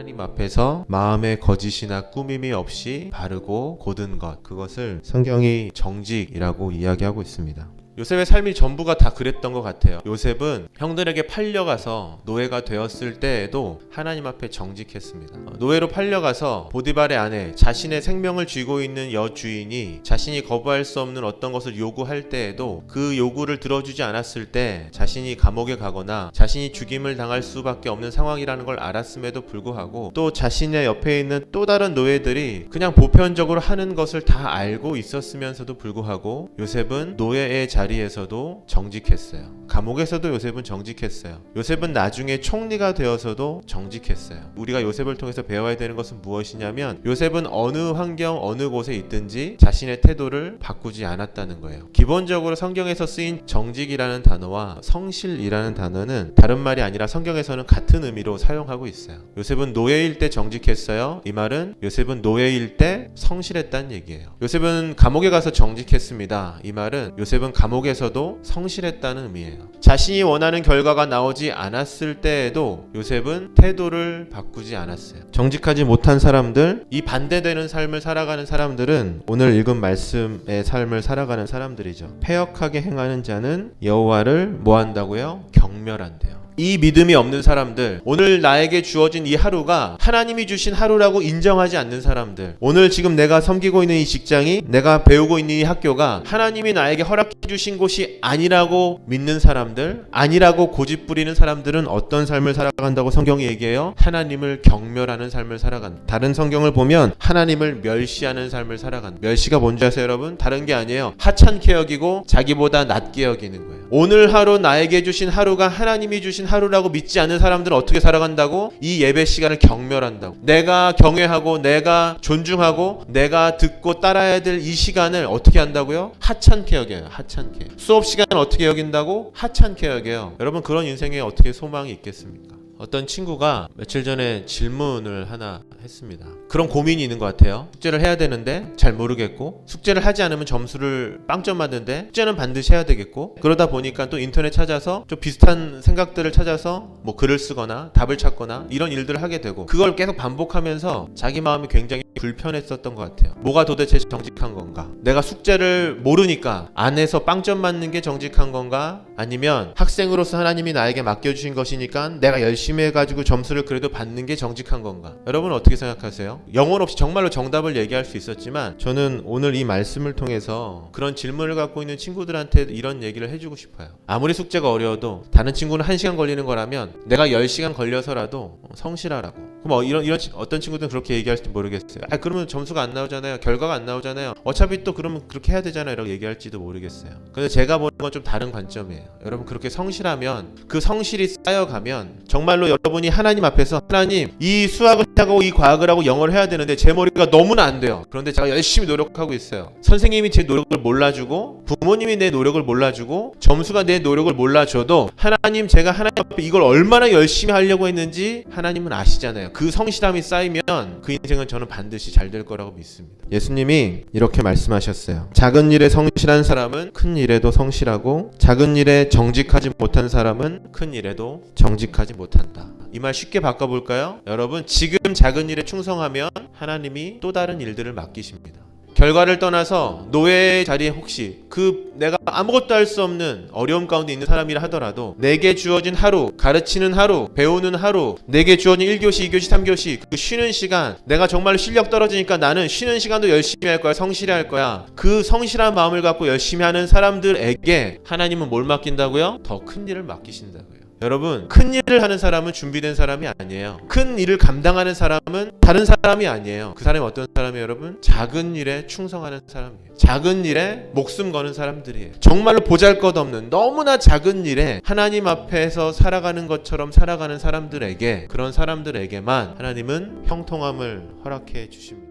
하나님 앞에서 마음의 거짓이나 꾸밈이 없이 바르고 곧은 것, 그것을 성경이 정직이라고 이야기하고 있습니다. 요셉의 삶이 전부가 다 그랬던 것 같아요. 요셉은 형들에게 팔려가서 노예가 되었을 때에도 하나님 앞에 정직했습니다. 노예로 팔려가서 보디발의 아내, 자신의 생명을 쥐고 있는 여주인이 자신이 거부할 수 없는 어떤 것을 요구할 때에도 그 요구를 들어주지 않았을 때 자신이 감옥에 가거나 자신이 죽임을 당할 수밖에 없는 상황이라는 걸 알았음에도 불구하고 또 자신의 옆에 있는 또 다른 노예들이 그냥 보편적으로 하는 것을 다 알고 있었으면서도 불구하고 요셉은 노예의 자리에서도 정직했어요. 감옥에서도 요셉은 정직했어요. 요셉은 나중에 총리가 되어서도 정직했어요. 우리가 요셉을 통해서 배워야 되는 것은 무엇이냐면 요셉은 어느 환경 어느 곳에 있든지 자신의 태도를 바꾸지 않았다는 거예요. 기본적으로 성경에서 쓰인 정직이라는 단어와 성실이라는 단어는 다른 말이 아니라 성경에서는 같은 의미로 사용하고 있어요. 요셉은 노예일 때 정직했어요. 이 말은 요셉은 노예일 때 성실했다는 얘기예요. 요셉은 감옥에 가서 정직했습니다. 이 말은 요셉은 감옥에서도 성실했다는 의미예요. 자신이 원하는 결과가 나오지 않았을 때에도 요셉은 태도를 바꾸지 않았어요. 정직하지 못한 사람들, 이 반대되는 삶을 살아가는 사람들은 오늘 읽은 말씀의 삶을 살아가는 사람들이죠. 패역하게 행하는 자는 여호와를 뭐 한다고요? 경멸한대요. 이 믿음이 없는 사람들, 오늘 나에게 주어진 이 하루가 하나님이 주신 하루라고 인정하지 않는 사람들, 오늘 지금 내가 섬기고 있는 이 직장이, 내가 배우고 있는 이 학교가 하나님이 나에게 허락해 주신 곳이 아니라고 믿는 사람들, 아니라고 고집부리는 사람들은 어떤 삶을 살아간다고 성경이 얘기해요? 하나님을 경멸하는 삶을 살아간다. 다른 성경을 보면 하나님을 멸시하는 삶을 살아간다. 멸시가 뭔지 아세요 여러분? 다른 게 아니에요. 하찮게 여기고 자기보다 낮게 여기는 거예요. 오늘 하루 나에게 주신 하루가 하나님이 주신 하루라고 믿지 않는 사람들은 어떻게 살아간다고? 이 예배 시간을 경멸한다고. 내가 경외하고 내가 존중하고 내가 듣고 따라야 될 이 시간을 어떻게 한다고요? 하찮게 여겨요. 하찮게. 수업 시간을 어떻게 여긴다고? 하찮게 여겨요. 여러분, 그런 인생에 어떻게 소망이 있겠습니까? 어떤 친구가 며칠 전에 질문을 하나 했습니다. 그런 고민이 있는 것 같아요. 숙제를 해야 되는데 잘 모르겠고, 숙제를 하지 않으면 점수를 빵점 맞는데 숙제는 반드시 해야 되겠고, 그러다 보니까 또 인터넷 찾아서 좀 비슷한 생각들을 찾아서 뭐 글을 쓰거나 답을 찾거나 이런 일들을 하게 되고, 그걸 계속 반복하면서 자기 마음이 굉장히 불편했었던 것 같아요. 뭐가 도대체 정직한 건가? 내가 숙제를 모르니까 안에서 빵점 맞는 게 정직한 건가? 아니면 학생으로서 하나님이 나에게 맡겨주신 것이니까 내가 열심히 해가지고 점수를 그래도 받는 게 정직한 건가? 여러분 어떻게 생각하세요? 영혼 없이 정말로 정답을 얘기할 수 있었지만 저는 오늘 이 말씀을 통해서 그런 질문을 갖고 있는 친구들한테 이런 얘기를 해주고 싶어요. 아무리 숙제가 어려워도 다른 친구는 1시간 걸리는 거라면 내가 10시간 걸려서라도 성실하라고. 그럼 이런 어떤 친구들은 그렇게 얘기할지 모르겠어요. 그러면 점수가 안 나오잖아요. 결과가 안 나오잖아요. 어차피 또 그러면 그렇게 해야 되잖아요. 라고 얘기할지도 모르겠어요. 근데 제가 보는 건 좀 다른 관점이에요. 여러분, 그렇게 성실하면, 그 성실이 쌓여가면 정말로 여러분이 하나님 앞에서, 하나님, 이 수학을 하고 이 과학을 하고 영어를 해야 되는데 제 머리가 너무나 안 돼요. 그런데 제가 열심히 노력하고 있어요. 선생님이 제 노력을 몰라주고, 부모님이 내 노력을 몰라주고, 점수가 내 노력을 몰라줘도 하나님, 제가 하나님 앞에 이걸 얼마나 열심히 하려고 했는지 하나님은 아시잖아요. 그 성실함이 쌓이면 그 인생은 저는 반드시 잘 될 거라고 믿습니다. 예수님이 이렇게 말씀하셨어요. 작은 일에 성실한 사람은 큰 일에도 성실하고, 작은 일에 정직하지 못한 사람은 큰 일에도 정직하지 못한다. 이 말 쉽게 바꿔볼까요? 여러분, 지금 작은 일에 충성하면 하나님이 또 다른 일들을 맡기십니다. 결과를 떠나서 노예의 자리에 혹시 내가 아무것도 할 수 없는 어려움 가운데 있는 사람이라 하더라도 내게 주어진 하루, 가르치는 하루, 배우는 하루, 내게 주어진 1교시, 2교시, 3교시, 그 쉬는 시간, 내가 정말 실력 떨어지니까 나는 쉬는 시간도 열심히 할 거야, 성실히 할 거야. 그 성실한 마음을 갖고 열심히 하는 사람들에게 하나님은 뭘 맡긴다고요? 더 큰 일을 맡기신다고요. 여러분, 큰 일을 하는 사람은 준비된 사람이 아니에요. 큰 일을 감당하는 사람은 다른 사람이 아니에요. 그 사람이 어떤 사람이에요, 여러분? 작은 일에 충성하는 사람이에요. 작은 일에 목숨 거는 사람들이에요. 정말로 보잘것없는 너무나 작은 일에 하나님 앞에서 살아가는 것처럼 살아가는 사람들에게, 그런 사람들에게만 하나님은 형통함을 허락해 주십니다.